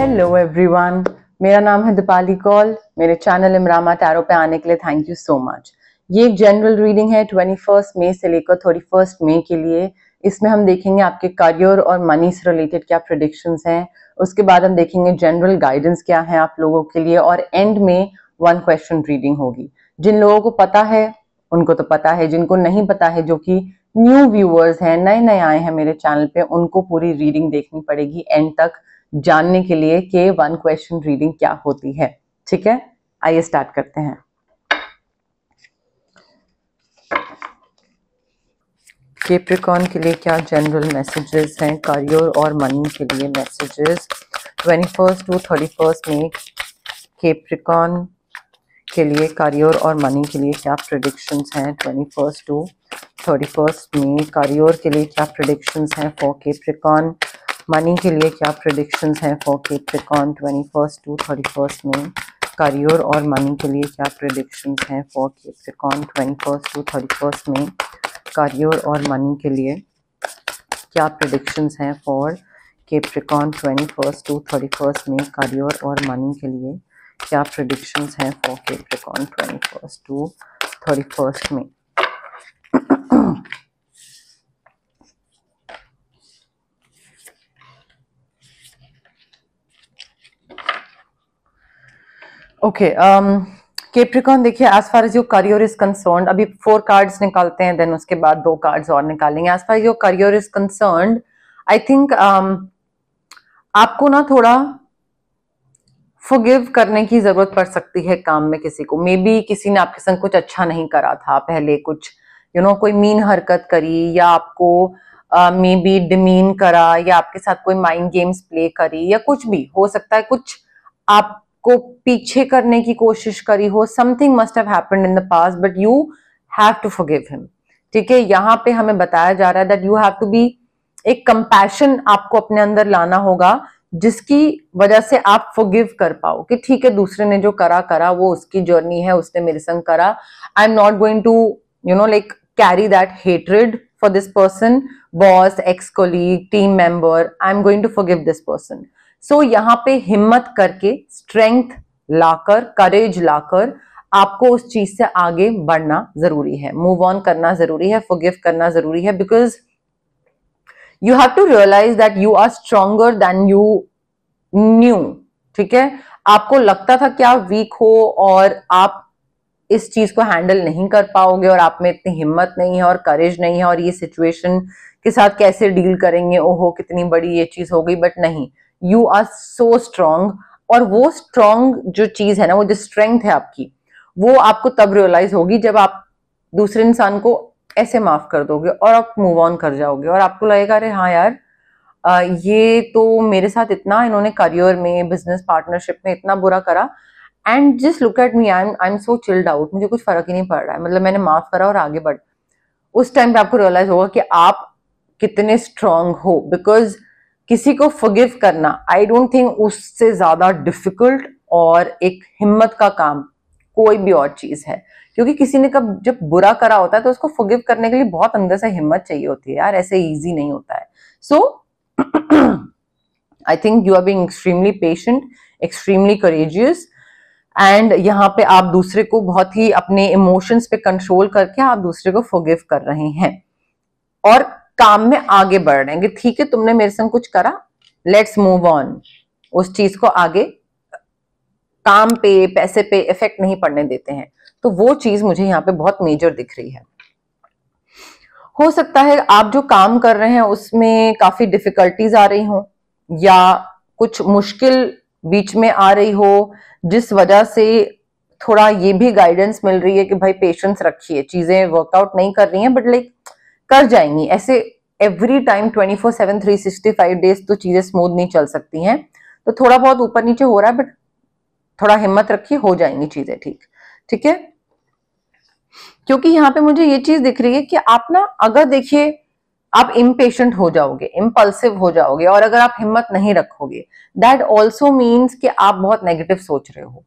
Hello everyone, मेरा नाम है दीपाली कौल। मेरे चैनल इमरामा टैरो पे आने के लिए थैंक यू सो मच। ये एक जनरल रीडिंग है 21 मई से लेकर 31 मई के लिए। इसमें हम देखेंगे आपके करियर और मनी से रिलेटेड क्या प्रेडिक्शंस हैं। उसके बाद हम देखेंगे जनरल गाइडेंस क्या है आप लोगों के लिए, और एंड में 1 क्वेश्चन रीडिंग होगी। जिन लोगों को पता है उनको तो पता है, जिनको नहीं पता है, जो कि न्यू व्यूअर्स हैं, नए नए आए हैं मेरे चैनल पे, उनको पूरी रीडिंग देखनी पड़ेगी एंड तक जानने के लिए कि 1 क्वेश्चन रीडिंग क्या होती है। ठीक है, आइए स्टार्ट करते हैं। कैप्रिकॉर्न के लिए क्या जनरल मैसेजेस हैं, करियर और मनी के लिए मैसेजेस 21 to 31 मई। कैप्रिकॉर्न के लिए करियर और मनी के लिए क्या प्रेडिक्शंस हैं 21 to 31 मई। करियर के लिए क्या प्रेडिक्शंस हैं फॉर कैप्रिकॉर्न, मनी के लिए क्या प्रेडिक्शंस हैं फॉर कैप्रिकॉर्न 21 to 31 मई। करियर और मनी के लिए क्या प्रेडिक्शंस हैं फॉर कैप्रिकॉर्न 21 to 31 मई। करियर और मनी के लिए क्या प्रेडिक्शंस हैं फॉर कैप्रिकॉर्न 21 to 31 मई। करियर और मनी के लिए क्या प्रेडिक्शंस हैं फॉर कैप्रिकॉर्न 21 to 31 मई। ओके, कैप्रिकॉर्न देखिए, as far as your career is concerned, अभी 4 कार्ड्स निकालते हैं, देन उसके बाद 2 कार्ड्स और निकालेंगे। As far as your career is concerned, I think आपको ना थोड़ा फॉरगिव करने की जरूरत पड़ सकती है काम में किसी को। मे बी किसी ने आपके संग कुछ अच्छा नहीं करा था पहले, कुछ कोई मीन हरकत करी, या आपको मे बी डिमीन करा, या आपके साथ कोई माइंड गेम्स प्ले करी, या कुछ भी हो सकता है, कुछ आपको पीछे करने की कोशिश करी हो। Something must have happened in the past but you have to forgive him. ठीक है, यहाँ पे हमें बताया जा रहा है that you have to be, एक कंपैशन आपको अपने अंदर लाना होगा, जिसकी वजह से आप फॉरगिव कर पाओ कि ठीक है, दूसरे ने जो करा वो उसकी जर्नी है, उसने मेरे संग करा। I am not going to like carry that hatred for this person, boss, ex colleague, team member. I am going to forgive this person. So यहाँ पे हिम्मत करके, स्ट्रेंथ लाकर, करेज लाकर आपको उस चीज से आगे बढ़ना जरूरी है, मूव ऑन करना जरूरी है, फॉरगिव करना जरूरी है, because you have to realize that you are stronger than you knew। ठीक है, आपको लगता था कि आप वीक हो और आप इस चीज को हैंडल नहीं कर पाओगे, और आप में इतनी हिम्मत नहीं है और करेज नहीं है, और ये सिचुएशन के साथ कैसे डील करेंगे, ओहो कितनी बड़ी ये चीज हो गई। बट नहीं, यू आर सो स्ट्रांग। और वो स्ट्रांग जो चीज है ना, वो जो स्ट्रेंथ है आपकी, वो आपको तब रियलाइज होगी जब आप दूसरे इंसान को ऐसे माफ कर दोगे और आप मूव ऑन कर जाओगे, और आपको लगेगा अरे हाँ यार, ये तो मेरे साथ इतना, इन्होंने करियर में, बिजनेस पार्टनरशिप में इतना बुरा करा, and just look at me, I am so chilled out, मुझे कुछ फर्क ही नहीं पड़ रहा है, मतलब मैंने माफ करा और आगे बढ़। उस टाइम पे आपको रियलाइज होगा कि आप कितने स्ट्रांग हो, बिकॉज किसी को फॉरगिव करना, आई डोंट थिंक उससे ज्यादा डिफिकल्ट और एक हिम्मत का काम कोई भी और चीज है। क्योंकि किसी ने कब जब बुरा करा होता है तो उसको फॉरगिव करने के लिए बहुत अंदर से हिम्मत चाहिए होती है यार, ऐसे इजी नहीं होता है। So I think you are being extremely patient, extremely courageous, and यहाँ पे आप दूसरे को बहुत ही अपने इमोशंस पे कंट्रोल करके आप दूसरे को फॉरगिव कर रहे हैं और काम में आगे बढ़ रहे हैं कि ठीक है, तुमने मेरे संग कुछ करा, लेट्स मूव ऑन। उस चीज को आगे काम पे, पैसे पे इफेक्ट नहीं पड़ने देते हैं। तो वो चीज मुझे यहाँ पे बहुत मेजर दिख रही है। हो सकता है आप जो काम कर रहे हैं उसमें काफी डिफिकल्टीज आ रही हो, या कुछ मुश्किल बीच में आ रही हो, जिस वजह से थोड़ा ये भी गाइडेंस मिल रही है कि भाई पेशेंस रखिए, चीजें वर्कआउट नहीं कर रही हैं बट लाइक कर जाएंगी। ऐसे एवरी टाइम 24/7 365 डेज तो चीजें स्मूथ नहीं चल सकती हैं, तो थोड़ा बहुत ऊपर नीचे हो रहा है, बट थोड़ा हिम्मत रखिए, हो जाएंगी चीजें ठीक। ठीक है, क्योंकि यहाँ पे मुझे ये चीज दिख रही है कि आप ना, अगर देखिए आप इम्पेशेंट हो जाओगे, इम्पल्सिव हो जाओगे, और अगर आप हिम्मत नहीं रखोगे, दैट ऑल्सो मीन्स कि आप बहुत नेगेटिव सोच रहे हो।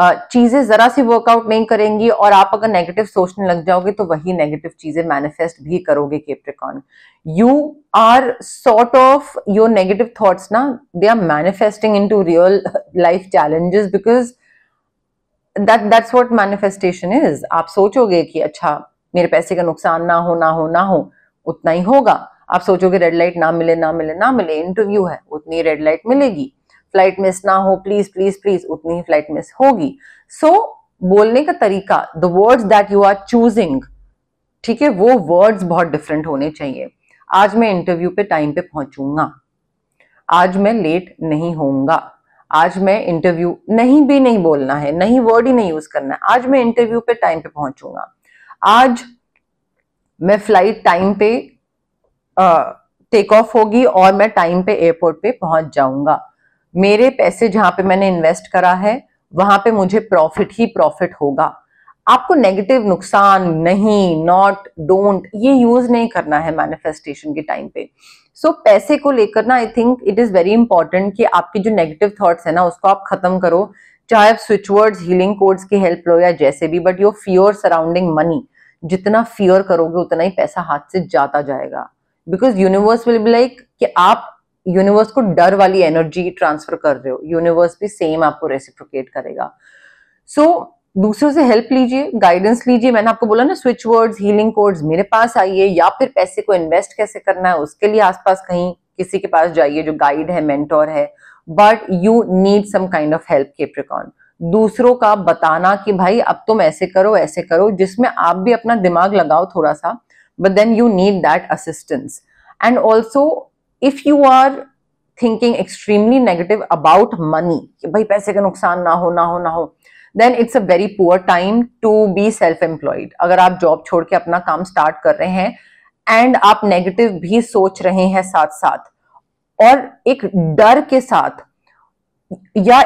चीजें जरा सी वर्कआउट नहीं करेंगी और आप अगर नेगेटिव सोचने लग जाओगे तो वही नेगेटिव चीजें मैनिफेस्ट भी करोगे Capricorn. You are sort of your negative thoughts ना, they are manifesting into real life challenges, because that's what manifestation is। आप सोचोगे कि अच्छा मेरे पैसे का नुकसान ना हो ना हो ना हो, उतना ही होगा। आप सोचोगे रेड लाइट ना मिले ना मिले ना मिले, इंटरव्यू है उतनी रेड लाइट मिलेगी, फ्लाइट मिस ना हो प्लीज प्लीज प्लीज, उतनी ही फ्लाइट मिस होगी। सो बोलने का तरीका, the words that you are choosing, ठीक है, वो वर्ड्स बहुत डिफरेंट होने चाहिए। आज मैं इंटरव्यू पे टाइम पे पहुंचूंगा, आज मैं लेट नहीं होऊंगा, आज मैं इंटरव्यू नहीं बोलना है, नहीं वर्ड ही नहीं यूज करना है, आज मैं इंटरव्यू पे टाइम पे पहुंचूंगा, आज मैं फ्लाइट टाइम पे टेक ऑफ होगी और मैं टाइम पे एयरपोर्ट पे पहुंच जाऊंगा, मेरे पैसे जहां पे मैंने इन्वेस्ट करा है वहां पे मुझे प्रॉफिट ही प्रॉफिट होगा। आपको नेगेटिव, नुकसान, नहीं, नॉट, डोंट, ये यूज नहीं करना है मैनिफेस्टेशन के टाइम पे। सो पैसे को लेकर ना I think it is very important कि आपकी जो नेगेटिव थॉट्स है ना उसको आप खत्म करो, चाहे आप स्विच वर्ड्स, हीलिंग कोड्स की हेल्प लो या जैसे भी, but your fear surrounding money, जितना फियर करोगे उतना ही पैसा हाथ से जाता जाएगा। Because universe will be like कि आप यूनिवर्स को डर वाली एनर्जी ट्रांसफर कर रहे हो, यूनिवर्स भी सेम आपको रेसिप्रोकेट करेगा। सो दूसरों से हेल्प लीजिए, गाइडेंस लीजिए। मैंने आपको बोला ना स्विच वर्ड्स, हीलिंग कोड्स, मेरे पास आइए, या फिर पैसे को इन्वेस्ट कैसे करना है उसके लिए आसपास कहीं किसी के पास जाइए जो गाइड है, मेंटोर है। But you need some kind of help Capricorn. दूसरों का बताना कि भाई अब तुम ऐसे करो, जिसमें आप भी अपना दिमाग लगाओ थोड़ा सा, but then you need that assistance. And also if you are thinking extremely negative about money कि भाई पैसे का नुकसान ना हो, then it's a very poor time to be self-employed। अगर आप जॉब छोड़ के अपना काम स्टार्ट कर रहे हैं एंड आप नेगेटिव भी सोच रहे हैं साथ साथ, और एक डर के साथ, या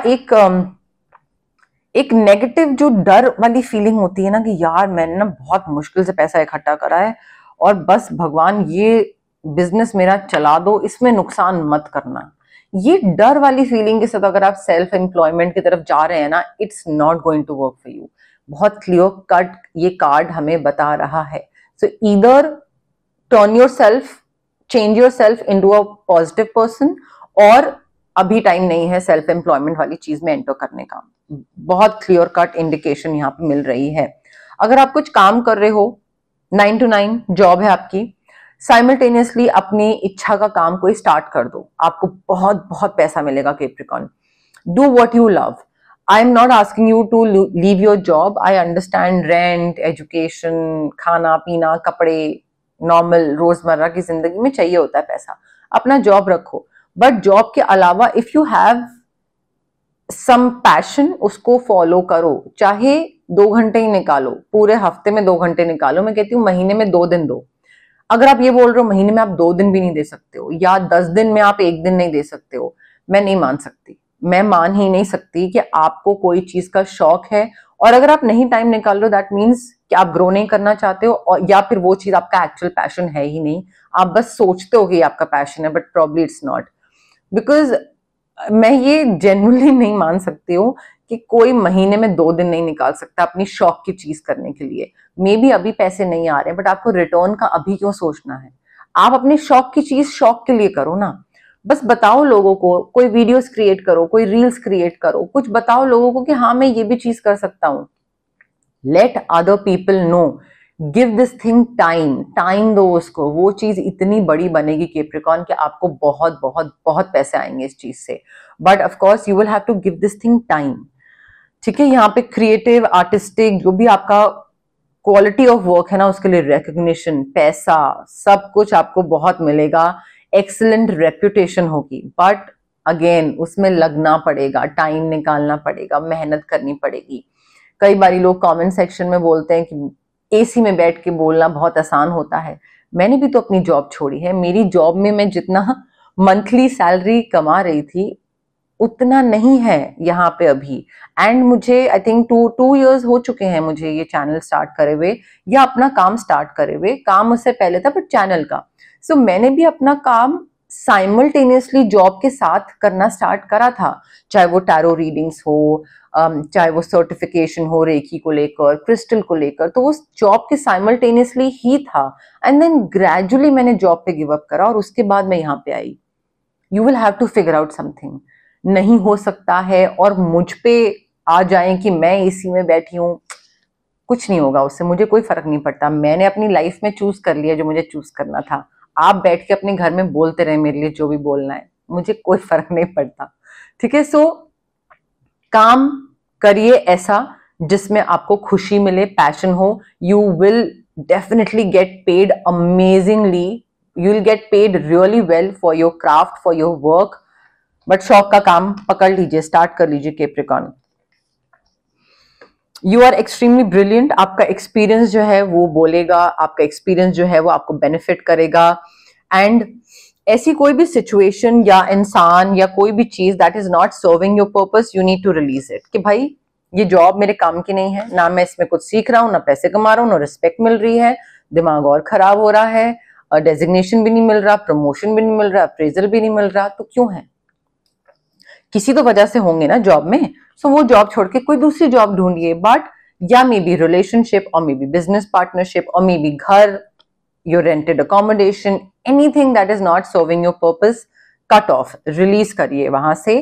एक नेगेटिव जो डर वाली फीलिंग होती है ना कि यार मैंने ना बहुत मुश्किल से पैसा इकट्ठा करा है और बस भगवान ये बिजनेस मेरा चला दो, इसमें नुकसान मत करना, ये डर वाली फीलिंग के साथ अगर आप सेल्फ एम्प्लॉयमेंट की तरफ जा रहे हैं ना, it's not going to work for you. बहुत क्लियर कट ये कार्ड हमें बता रहा है। So either turn yourself, change yourself into a positive person, और अभी टाइम नहीं है सेल्फ एम्प्लॉयमेंट वाली चीज में एंटर करने का। बहुत क्लियर कट इंडिकेशन यहाँ पे मिल रही है। अगर आप कुछ काम कर रहे हो, 9 to 9 जॉब है आपकी, साइमल्टेनियसली अपनी इच्छा का काम कोई स्टार्ट कर दो, आपको बहुत बहुत पैसा मिलेगा Capricorn. Do what you love. I am not asking you to leave your job, I understand rent, education, खाना पीना, कपड़े, नॉर्मल रोजमर्रा की जिंदगी में चाहिए होता है पैसा, अपना जॉब रखो, बट जॉब के अलावा if you have some passion उसको फॉलो करो, चाहे 2 घंटे ही निकालो, पूरे हफ्ते में 2 घंटे निकालो, मैं कहती हूँ महीने में 2 दिन दो। अगर आप ये बोल रहे हो महीने में आप 2 दिन भी नहीं दे सकते हो, या 10 दिन में आप 1 दिन नहीं दे सकते हो, मैं नहीं मान सकती, मैं मान ही नहीं सकती कि आपको कोई चीज का शौक है और अगर आप नहीं टाइम निकाल रहे हो दैट मीन्स कि आप ग्रो नहीं करना चाहते हो, और या फिर वो चीज आपका एक्चुअल पैशन है ही नहीं, आप बस सोचते हो कि आपका पैशन है but probably it's not. Because मैं ये जेन्युइनली नहीं मान सकती हूँ कि कोई महीने में 2 दिन नहीं निकाल सकता अपनी शौक की चीज करने के लिए। मे बी अभी पैसे नहीं आ रहे बट आपको रिटर्न का अभी क्यों सोचना है, आप अपने शौक की चीज शौक के लिए करो ना। बस बताओ लोगों को, कोई वीडियोस क्रिएट करो, कोई रील्स क्रिएट करो, कुछ बताओ लोगों को कि हाँ मैं ये भी चीज कर सकता हूँ। Let other people know, give this thing time, time दो उसको, वो चीज इतनी बड़ी बनेगी कैप्रिकॉर्न कि आपको बहुत बहुत बहुत पैसे आएंगे इस चीज से, but of course you will have to give this thing time. ठीक है, यहाँ पे क्रिएटिव, आर्टिस्टिक, जो भी आपका क्वालिटी ऑफ वर्क है ना उसके लिए रिकग्निशन, पैसा, सब कुछ आपको बहुत मिलेगा, एक्सीलेंट रेप्यूटेशन होगी, बट अगेन उसमें लगना पड़ेगा, टाइम निकालना पड़ेगा, मेहनत करनी पड़ेगी। कई बार लोग कमेंट सेक्शन में बोलते हैं कि एसी में बैठ के बोलना बहुत आसान होता है। मैंने भी तो अपनी जॉब छोड़ी है, मेरी जॉब में मैं जितना मंथली सैलरी कमा रही थी उतना नहीं है यहाँ पे अभी, एंड मुझे आई थिंक 2 years हो चुके हैं मुझे ये चैनल स्टार्ट करे हुए या अपना काम स्टार्ट करे हुए। काम उससे पहले था बट चैनल का। सो मैंने भी अपना काम साइमल्टेनियसली जॉब के साथ करना स्टार्ट करा था, चाहे वो टैरो रीडिंग्स हो, चाहे वो सर्टिफिकेशन हो रेकी को लेकर, क्रिस्टल को लेकर, तो वो जॉब के साइमल्टेनियसली ही था। एंड देन ग्रेजुअली मैंने जॉब पे गिव अप करा और उसके बाद मैं यहाँ पे आई। You will have to figure out something. नहीं हो सकता है और मुझ पे आ जाए कि मैं इसी में बैठी हूँ, कुछ नहीं होगा उससे, मुझे कोई फर्क नहीं पड़ता। मैंने अपनी लाइफ में चूज कर लिया जो मुझे चूज करना था। आप बैठ के अपने घर में बोलते रहे मेरे लिए जो भी बोलना है, मुझे कोई फर्क नहीं पड़ता, ठीक है। सो काम करिए ऐसा जिसमें आपको खुशी मिले, पैशन हो। You will definitely get paid amazingly, you will get paid really well for your craft, for your work. But शौक का काम पकड़ लीजिए, स्टार्ट कर लीजिए Capricorn. You are extremely brilliant. आपका एक्सपीरियंस जो है वो बोलेगा, आपका एक्सपीरियंस जो है वो आपको बेनिफिट करेगा। एंड ऐसी कोई भी सिचुएशन या इंसान या कोई भी चीज that is not serving your purpose, you need to release it. कि भाई ये जॉब मेरे काम की नहीं है, ना मैं इसमें कुछ सीख रहा हूँ, ना पैसे कमा रहा हूँ, ना रिस्पेक्ट मिल रही है, दिमाग और खराब हो रहा है, डेजिग्नेशन भी नहीं मिल रहा, प्रमोशन भी नहीं मिल रहा, अप्रेजल भी नहीं मिल रहा, तो क्यों है? किसी तो वजह से होंगे ना जॉब में। सो वो जॉब छोड़ के कोई दूसरी जॉब ढूंढिए। बट या मे बी रिलेशनशिप और मे बी बिजनेस पार्टनरशिप और मे बी घर, your rented accommodation, anything that is not serving your purpose, cut off, release करिए वहां से।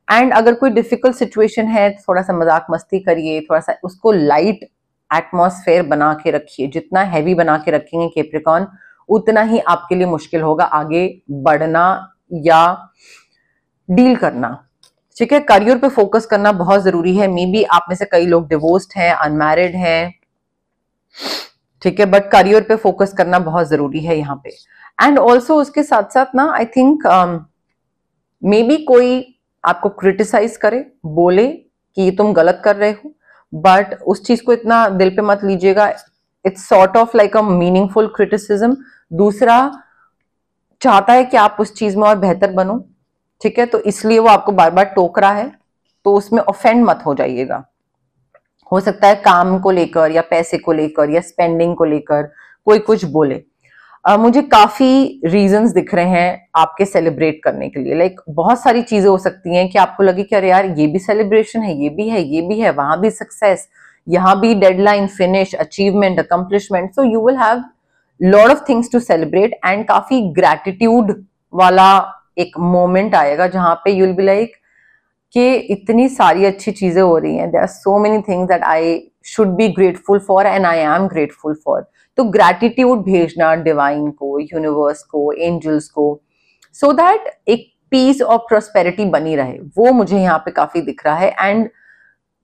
एंड अगर कोई डिफिकल्ट सिचुएशन है, थोड़ा सा मजाक मस्ती करिए, थोड़ा सा उसको लाइट एटमॉस्फेयर बना के रखिए। जितना हैवी बना के रखेंगे कैप्रिकॉर्न, उतना ही आपके लिए मुश्किल होगा आगे बढ़ना या डील करना, ठीक है। करियर पे फोकस करना बहुत जरूरी है। मे बी आप में से कई लोग डिवोर्स्ड हैं, अनमैरिड हैं, ठीक है, बट करियर पे फोकस करना बहुत जरूरी है यहाँ पे। एंड ऑल्सो उसके साथ साथ ना, आई थिंक मे बी कोई आपको क्रिटिसाइज करे, बोले कि ये तुम गलत कर रहे हो, बट उस चीज को इतना दिल पे मत लीजिएगा। It's sort of like a meaningful criticism. दूसरा चाहता है कि आप उस चीज में और बेहतर बनो, ठीक है, तो इसलिए वो आपको बार बार टोक रहा है, तो उसमें ऑफेंड मत हो जाइएगा। हो सकता है काम को लेकर या पैसे को लेकर या स्पेंडिंग को लेकर कोई कुछ बोले। मुझे काफी रीजंस दिख रहे हैं आपके सेलिब्रेट करने के लिए। लाइक बहुत सारी चीजें हो सकती हैं कि आपको लगे कि अरे यार ये भी सेलिब्रेशन है, ये भी है, ये भी है, वहां भी सक्सेस, यहाँ भी deadline, finish, achievement, accomplishment. So you will have lot of things to celebrate and काफी ग्रैटिट्यूड वाला एक मोमेंट आएगा जहां पे यू विल बी लाइक कि इतनी सारी अच्छी चीजें हो रही हैं, there are so many things that I should be grateful for and I am grateful for. तो ग्रैटिट्यूड भेजना डिवाइन को, यूनिवर्स को, एंजल्स को, सो दैट एक पीस और प्रोस्पेरिटी बनी रहे, वो मुझे यहाँ पे काफी दिख रहा है। एंड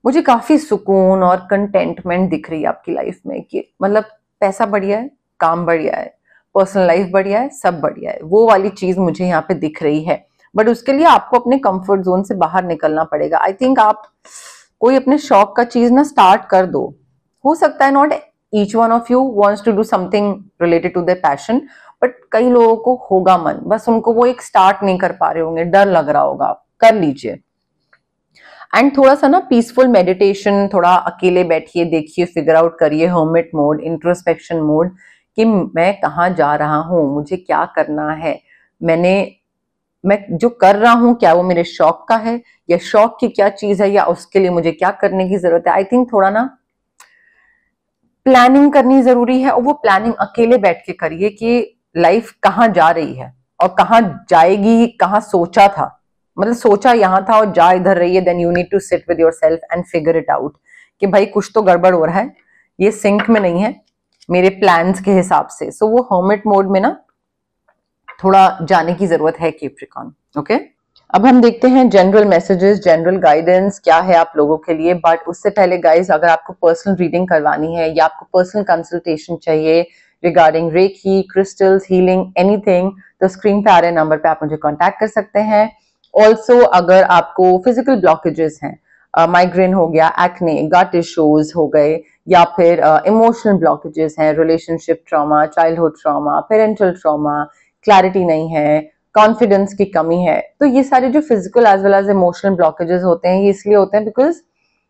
मुझे काफी सुकून और कंटेंटमेंट दिख रही है आपकी लाइफ में कि मतलब पैसा बढ़िया है, काम बढ़िया है, पर्सनल लाइफ बढ़िया है, सब बढ़िया है, वो वाली चीज मुझे यहाँ पे दिख रही है। बट उसके लिए आपको अपने कंफर्ट जोन से बाहर निकलना पड़ेगा। आई थिंक आप कोई अपने शौक का चीज ना स्टार्ट कर दो। हो सकता है not each one of you wants to do something related to their passion, but कई लोगों को होगा मन, बस उनको वो एक स्टार्ट नहीं कर पा रहे होंगे, डर लग रहा होगा, कर लीजिए। एंड थोड़ा सा ना पीसफुल मेडिटेशन, थोड़ा अकेले बैठिए, देखिए, फिगर आउट करिए, हर्मिट मोड, इंट्रोस्पेक्शन मोड, कि मैं कहाँ जा रहा हूँ, मुझे क्या करना है, मैं जो कर रहा हूँ क्या वो मेरे शौक का है, या शौक की क्या चीज है, या उसके लिए मुझे क्या करने की जरूरत है। आई थिंक थोड़ा ना प्लानिंग करनी जरूरी है, और वो प्लानिंग अकेले बैठ के करिए कि लाइफ कहाँ जा रही है और कहाँ जाएगी, कहाँ सोचा था, मतलब सोचा यहाँ था और जा इधर रही है। Then you need to sit with yourself and figure it out कि भाई कुछ तो गड़बड़ हो रहा है, ये सिंक में नहीं है मेरे प्लान्स के हिसाब से। सो वो हर्मिट मोड में ना थोड़ा जाने की जरूरत है कैप्रिकॉर्न, ओके। अब हम देखते हैं जनरल मैसेजेस, जनरल गाइडेंस क्या है आप लोगों के लिए। बट उससे पहले गाइज, अगर आपको पर्सनल रीडिंग करवानी है या आपको पर्सनल कंसल्टेशन चाहिए regarding reiki, crystals, healing, anything, तो स्क्रीन पे आ रहे नंबर पे आप मुझे कांटेक्ट कर सकते हैं। ऑल्सो अगर आपको फिजिकल ब्लॉकेजेस हैं, माइग्रेन हो गया, एक्ने, गट इश्यूज हो गए, या फिर इमोशनल ब्लॉकेजेस हैं, relationship trauma, childhood trauma, parental trauma, clarity नहीं है, कॉन्फिडेंस की कमी है, तो ये सारे जो physical as well as emotional blockages होते हैं, ये इसलिए होते हैं बिकॉज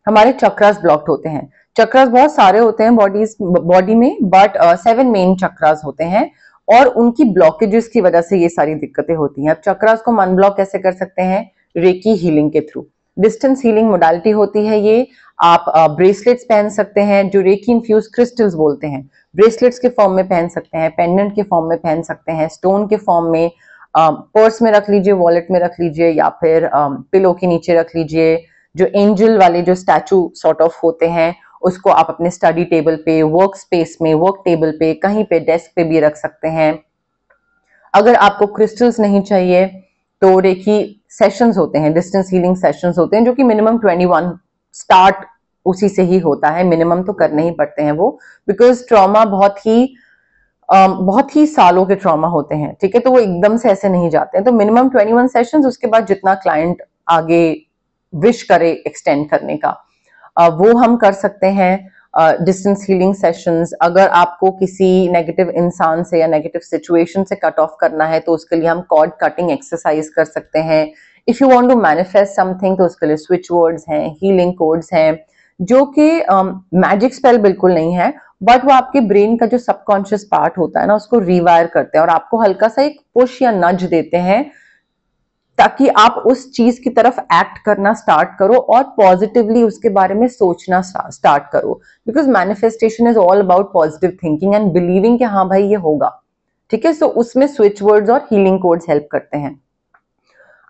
हमारे चक्रास ब्लॉक्ड होते हैं। चक्रास बहुत सारे होते हैं बॉडी में, बट 7 मेन चक्रास होते हैं, और उनकी ब्लॉकेजेस की वजह से ये सारी दिक्कतें होती हैं। अब चक्रास को अनब्लॉक कैसे कर सकते हैं? रेकी हीलिंग के थ्रू। डिस्टेंस हीलिंग मोडालिटी होती है ये। आप ब्रेसलेट्स पहन सकते हैं जो रेकी इन्फ्यूज क्रिस्टल्स बोलते हैं, ब्रेसलेट्स के फॉर्म में पहन सकते हैं, पेंडेंट के फॉर्म में पहन सकते हैं, स्टोन के फॉर्म में पर्स में रख लीजिए, वॉलेट में रख लीजिए, या फिर पिलो के नीचे रख लीजिए। जो एंजल वाले जो स्टैचू सॉर्ट ऑफ होते हैं उसको आप अपने स्टडी टेबल पे, वर्क स्पेस में, वर्क टेबल पे, कहीं पे डेस्क पे भी रख सकते हैं। अगर आपको क्रिस्टल्स नहीं चाहिए तो रेकी सेशंस होते हैं, डिस्टेंस हीलिंग सेशंस होते हैं जो कि मिनिमम 21 स्टार्ट उसी से ही होता है, मिनिमम तो करने ही पड़ते हैं वो, बिकॉज ट्रॉमा बहुत ही सालों के ट्रॉमा होते हैं, ठीक है, तो वो एकदम से ऐसे नहीं जाते हैं। तो मिनिमम 21 सेशंस, उसके बाद जितना क्लाइंट आगे विश करे एक्सटेंड करने का वो हम कर सकते हैं। डिस्टेंस हीलिंग सेशंस, अगर आपको किसी नेगेटिव इंसान से या नेगेटिव सिचुएशन से कट ऑफ करना है तो उसके लिए हम कॉर्ड कटिंग एक्सरसाइज कर सकते हैं। If you want to manifest something तो उसके लिए स्विच वर्ड्स हैं, हीलिंग कोड्स हैं, जो कि मैजिक स्पेल बिल्कुल नहीं है, बट वो आपके ब्रेन का जो सबकॉन्शियस पार्ट होता है ना उसको रिवायर करते हैं और आपको हल्का सा एक पुश या नज देते हैं ताकि आप उस चीज की तरफ एक्ट करना स्टार्ट करो और पॉजिटिवली उसके बारे में सोचना स्टार्ट करो। Because manifestation is all about positive thinking and believing कि हाँ भाई ये होगा, ठीक है। सो उसमें स्विच वर्ड्स और हीलिंग कोड्स हेल्प करते हैं।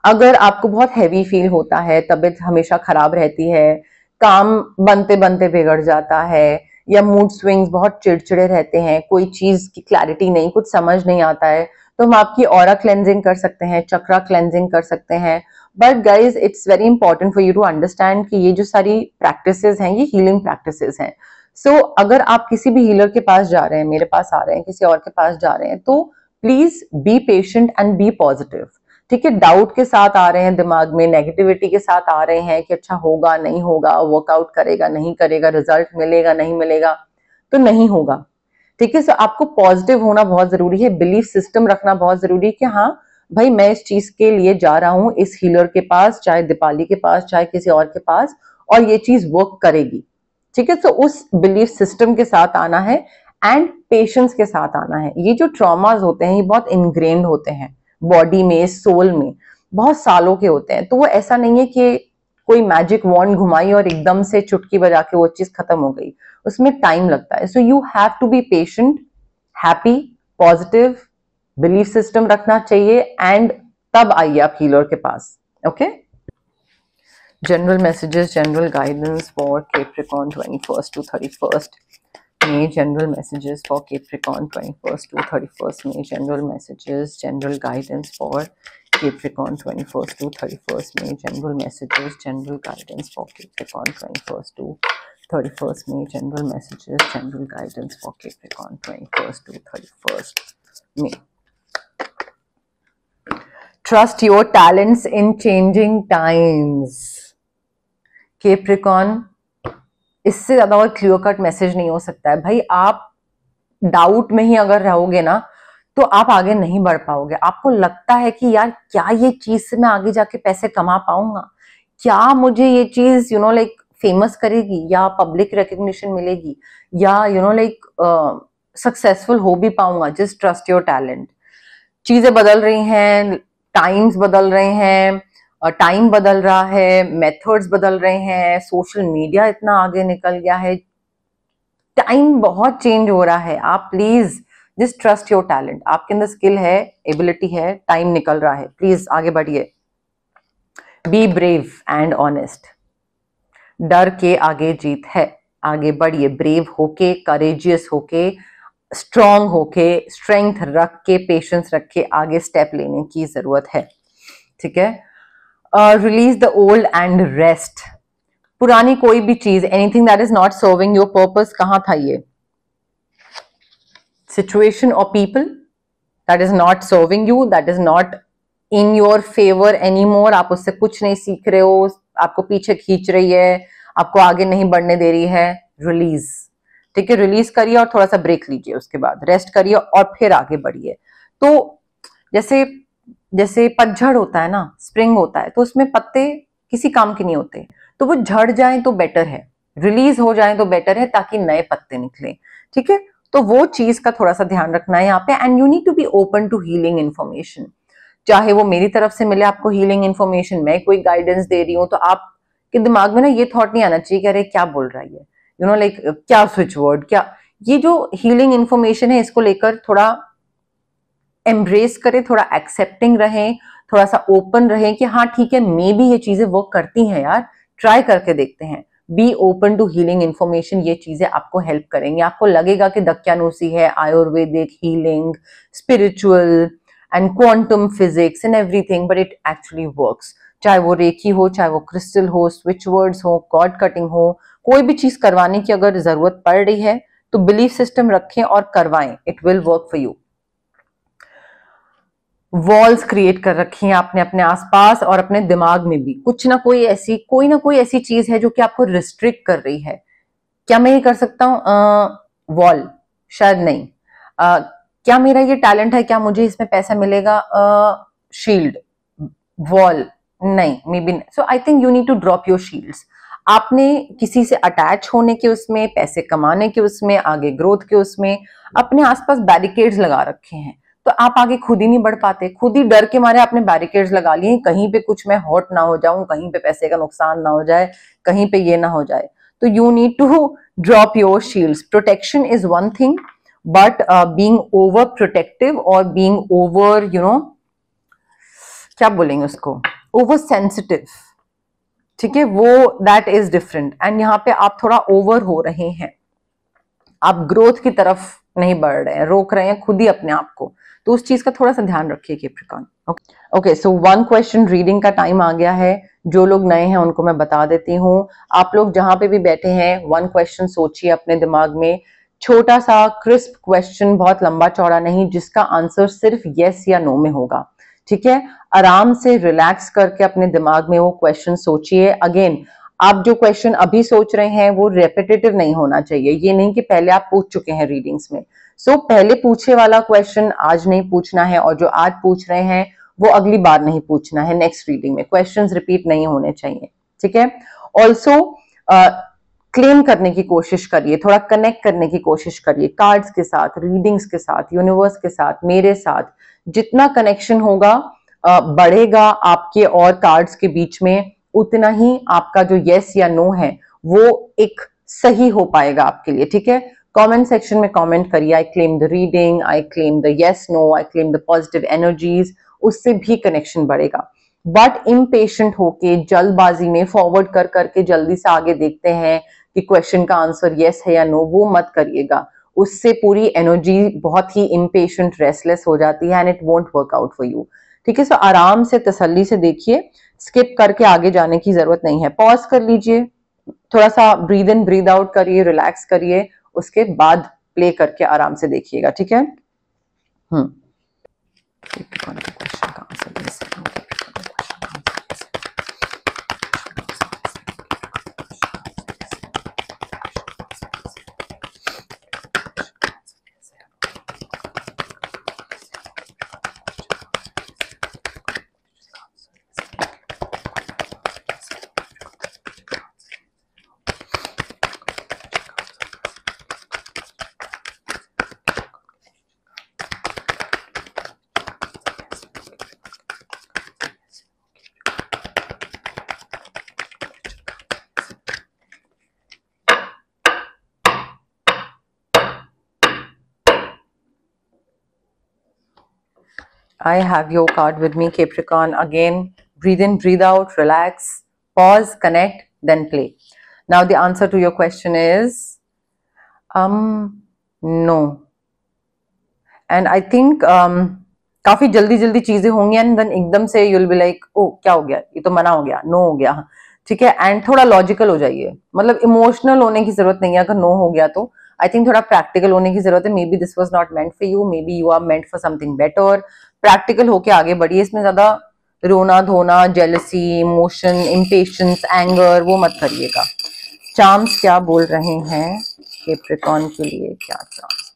अगर आपको बहुत हैवी फील होता है, तबीयत हमेशा खराब रहती है, काम बनते बनते बिगड़ जाता है, या मूड स्विंग्स, बहुत चिड़चिड़े रहते हैं, कोई चीज की क्लैरिटी नहीं, कुछ समझ नहीं आता है, तो हम आपकी ऑरा क्लेंजिंग कर सकते हैं, चक्रा क्लेंजिंग कर सकते हैं। But guys it's very important for you to understand कि ये जो सारी प्रैक्टिसेस हैं ये हीलिंग प्रैक्टिसेस हैं। सो अगर आप किसी भी हीलर के पास जा रहे हैं, मेरे पास आ रहे हैं, किसी और के पास जा रहे हैं, तो please be patient and be positive, ठीक है। डाउट के साथ आ रहे हैं, दिमाग में नेगेटिविटी के साथ आ रहे हैं कि अच्छा होगा नहीं होगा, वर्कआउट करेगा नहीं करेगा, रिजल्ट मिलेगा नहीं मिलेगा, तो नहीं होगा, ठीक है। सो आपको पॉजिटिव होना बहुत जरूरी है, बिलीफ सिस्टम रखना बहुत जरूरी है कि हाँ भाई मैं इस चीज के लिए जा रहा हूं, इस हीलर के पास, चाहे दीपाली के पास, चाहे किसी और के पास, और ये चीज वर्क करेगी, ठीक है। तो उस बिलीफ सिस्टम के साथ आना है एंड पेशेंस के साथ आना है। ये जो ट्रॉमास होते हैं ये बहुत इनग्रेन्ड होते हैं बॉडी में, सोल में, बहुत सालों के होते हैं। तो वो ऐसा नहीं है कि कोई मैजिक वॉन्ड घुमाई और एकदम से चुटकी बजा के वो चीज खत्म हो गई, उसमें टाइम लगता है। So you have to be patient, happy, positive, belief system रखना चाहिए, एंड तब आइए आप हीलर के पास, okay. General messages, general guidance for Capricorn 21st to 31st May. General messages for Capricorn 21st to 31st May. General messages, general guidance for Capricorn 21st to 31st May. General messages, general guidance for Capricorn 21st to 31st May. General messages, general guidance for Capricorn 21st to 31st May. Trust your talents in changing times. Capricorn, इससे ज्यादा और clear cut message नहीं हो सकता है भाई। आप doubt में ही अगर रहोगे ना तो आप आगे नहीं बढ़ पाओगे। आपको लगता है कि यार क्या ये चीज से मैं आगे जाके पैसे कमा पाऊंगा, क्या मुझे ये चीज लाइक फेमस करेगी, या पब्लिक रिकग्निशन मिलेगी, या लाइक सक्सेसफुल हो भी पाऊंगा। Just trust your talent. चीजें बदल रही हैं, टाइम्स बदल रहे हैं, टाइम बदल रहा है, मेथड्स बदल रहे हैं, सोशल मीडिया इतना आगे निकल गया है, टाइम बहुत चेंज हो रहा है। आप please just trust your talent. आपके अंदर स्किल है, एबिलिटी है, टाइम निकल रहा है, प्लीज आगे बढ़िए। Be brave and honest. डर के आगे जीत है, आगे बढ़िए। ब्रेव होके, करेजियस होके, स्ट्रॉन्ग होके, स्ट्रेंथ रख के, पेशेंस रख के आगे स्टेप लेने की जरूरत है, ठीक है। Release the old and rest. पुरानी कोई भी चीज, anything that is not serving your purpose, कहां था ये? सिचुएशन और people that is not serving you, that is not in your favour any more. आप उससे कुछ नहीं सीख रहे हो, आपको पीछे खींच रही है, आपको आगे नहीं बढ़ने दे रही है। रिलीज, ठीक है। रिलीज करिए और थोड़ा सा ब्रेक लीजिए, उसके बाद रेस्ट करिए और फिर आगे बढ़िए। तो जैसे पतझड़ होता है ना, स्प्रिंग होता है, तो उसमें पत्ते किसी काम के नहीं होते, तो वो झड़ जाएं तो बेटर है, रिलीज हो जाएं तो बेटर है, ताकि नए पत्ते निकले, ठीक है। तो वो चीज का थोड़ा सा ध्यान रखना है यहाँ पे। And you need to be open to healing information, चाहे वो मेरी तरफ से मिले आपको हीलिंग इन्फॉर्मेशन, मैं कोई गाइडेंस दे रही हूँ, तो आपके दिमाग में ना ये थॉट नहीं आना चाहिए कि अरे क्या बोल रहा है ये, यू नो लाइक क्या स्विच वर्ड क्या। ये जो हीलिंग इन्फॉर्मेशन है इसको लेकर थोड़ा एम्ब्रेस करें, थोड़ा एक्सेप्टिंग रहें, थोड़ा सा ओपन रहें कि हाँ ठीक है, मे बी ये चीजें वर्क करती हैं यार, ट्राई करके देखते हैं। Be open to healing information, ये चीजें आपको हेल्प करेंगी। आपको लगेगा कि दक्यानुसी है, Ayurvedic healing, spiritual and quantum physics and everything, but it actually works. चाहे वो रेकी हो, चाहे वो क्रिस्टल हो, स्विच वर्ड्स हो, कॉर्ड कटिंग हो, कोई भी चीज करवाने की अगर जरूरत पड़ रही है तो बिलीफ सिस्टम रखें और करवाएं, it will work for you. Walls create कर रखी हैं आपने अपने आसपास और अपने दिमाग में भी, कुछ ना कोई ऐसी कोई ना कोई ऐसी चीज है जो कि आपको रिस्ट्रिक्ट कर रही है। क्या मैं ये कर सकता हूँ वॉल? शायद नहीं। क्या मेरा ये टैलेंट है, क्या मुझे इसमें पैसा मिलेगा? शील्ड, वॉल नहीं, maybe. So I think you need to drop your shields. आपने किसी से अटैच होने के उसमें, पैसे कमाने के उसमें, आगे ग्रोथ के उसमें अपने आसपास बैरिकेड्स लगा रखे हैं, तो आप आगे खुद ही नहीं बढ़ पाते। खुद ही डर के मारे आपने बैरिकेड्स लगा लिए, कहीं पे कुछ मैं हॉट ना हो जाऊं, कहीं पे पैसे का नुकसान ना हो जाए, कहीं पे ये ना हो जाए। तो you need to drop your shields. Protection is one thing, but being over protective और बीइंग ओवर यू नो क्या बोलेंगे उसको, ओवर सेंसिटिव, ठीक है, वो दैट इज डिफरेंट। एंड यहाँ पे आप थोड़ा ओवर हो रहे हैं, आप ग्रोथ की तरफ नहीं बढ़ रहे हैं, रोक रहे हैं खुद ही अपने आप को, तो उस चीज का थोड़ा सा ध्यान रखिए कैप्रिकॉर्न। ओके, सो 1 क्वेश्चन रीडिंग का टाइम आ गया है। जो लोग नए हैं उनको मैं बता देती हूँ, आप लोग जहां पे भी बैठे हैं 1 क्वेश्चन सोचिए अपने दिमाग में, छोटा सा क्रिस्प क्वेश्चन, बहुत लंबा चौड़ा नहीं, जिसका आंसर सिर्फ यस या नो में होगा, ठीक है। आराम से रिलैक्स करके अपने दिमाग में वो क्वेश्चन सोचिए। अगेन, आप जो क्वेश्चन अभी सोच रहे हैं वो रेपिटेटिव नहीं होना चाहिए, ये नहीं कि पहले आप पूछ चुके हैं रीडिंग्स में। सो पहले पूछे वाला क्वेश्चन आज नहीं पूछना है, और जो आज पूछ रहे हैं वो अगली बार नहीं पूछना है, नेक्स्ट रीडिंग में क्वेश्चंस रिपीट नहीं होने चाहिए, ठीक है। ऑल्सो क्लेम करने की कोशिश करिए, थोड़ा कनेक्ट करने की कोशिश करिए कार्ड्स के साथ, रीडिंग्स के साथ, यूनिवर्स के साथ, मेरे साथ। जितना कनेक्शन होगा बढ़ेगा आपके और कार्ड्स के बीच में, उतना ही आपका जो यस या नो है वो एक सही हो पाएगा आपके लिए, ठीक है। कमेंट सेक्शन में कमेंट करिए, I claim the reading, I claim the yes no, I claim the positive energies, उससे भी कनेक्शन बढ़ेगा। बट इम्पेशेंट होके जल्दबाजी में फॉरवर्ड कर करके जल्दी से आगे देखते हैं कि क्वेश्चन का आंसर यस है या नो, वो मत करिएगा, उससे पूरी एनर्जी बहुत ही इम्पेशेंट, रेस्टलेस हो जाती है and it won't work out for you, ठीक है। सो आराम से तसल्ली से देखिए, स्किप करके आगे जाने की जरूरत नहीं है। पॉज कर लीजिए, थोड़ा सा ब्रीद इन ब्रीद आउट करिए, रिलैक्स करिए, उसके बाद प्ले करके आराम से देखिएगा, ठीक है। I have your card with me, Capricorn. Again, breathe in, breathe out, relax, pause, connect, then play. Now the answer to your question is no. And I think काफी जल्दी जल्दी चीजें होंगी एंड देन एकदम से you'll be like, ओ क्या हो गया, ये तो मना हो गया, नो हो गया, ठीक है। एंड थोड़ा लॉजिकल हो जाइए, मतलब इमोशनल होने की जरूरत नहीं है अगर नो हो गया तो। आई थिंक थोड़ा प्रैक्टिकल होने की जरूरत है। Maybe this was not meant for you, maybe you are meant for something better. Practical होके आगे बढ़िए, इसमें ज्यादा रोना धोना, जेलसी, इमोशन, इम्पेशंस, एंगर वो मत करिएगा। चार्म्स क्या बोल रहे हैं कैप्रिकॉर्न के लिए, क्या charms?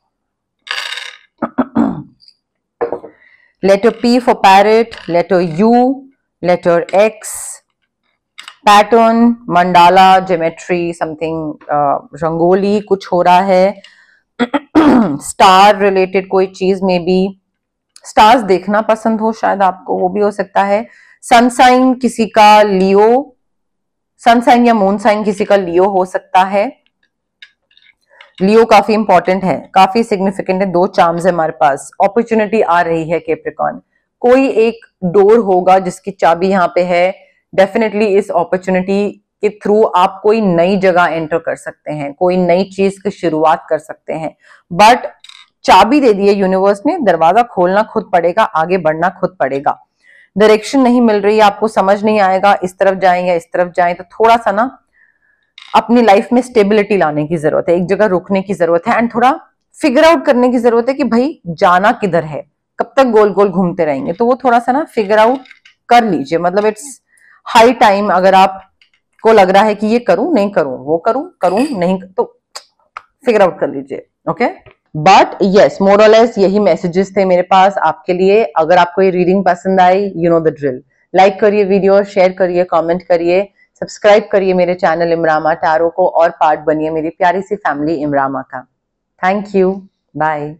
Letter P for parrot, letter U, letter X, pattern, mandala, geometry, something, rangoli कुछ हो रहा है। स्टार रिलेटेड कोई चीज, में बी स्टार्स देखना पसंद हो शायद आपको, वो भी हो सकता है। सनसाइन किसी का लियो, सनसाइन या मून साइन किसी का लियो हो सकता है। लियो काफी इंपॉर्टेंट है, काफी सिग्निफिकेंट है। 2 चार्म्स है हमारे पास, अपॉर्चुनिटी आ रही है कैप्रिकॉर्न। कोई एक डोर होगा जिसकी चाबी यहाँ पे है। डेफिनेटली इस अपॉर्चुनिटी के थ्रू आप कोई नई जगह एंटर कर सकते हैं, कोई नई चीज की शुरुआत कर सकते हैं। बट चाबी दे दी है यूनिवर्स ने, दरवाजा खोलना खुद पड़ेगा, आगे बढ़ना खुद पड़ेगा। डायरेक्शन नहीं मिल रही है आपको, समझ नहीं आएगा इस तरफ जाएं या इस तरफ जाएं, तो थोड़ा सा ना अपनी लाइफ में स्टेबिलिटी लाने की जरूरत है, एक जगह रुकने की जरूरत है, एंड थोड़ा फिगर आउट करने की जरूरत है कि भाई जाना किधर है, कब तक गोल गोल घूमते रहेंगे। तो वो थोड़ा सा ना फिगर आउट कर लीजिए, मतलब इट्स हाई टाइम। अगर आप को लग रहा है कि ये करूं नहीं करूं, वो करूं नहीं, तो फिगर आउट कर लीजिए। ओके, बट यस, मोर और लेस यही मैसेजेस थे मेरे पास आपके लिए। अगर आपको ये रीडिंग पसंद आई, you know the drill, like करिए वीडियो, शेयर करिए, कमेंट करिए, सब्सक्राइब करिए मेरे चैनल इमरामा टैरो को, और पार्ट बनिए मेरी प्यारी सी फैमिली इमरामा का। Thank you, bye.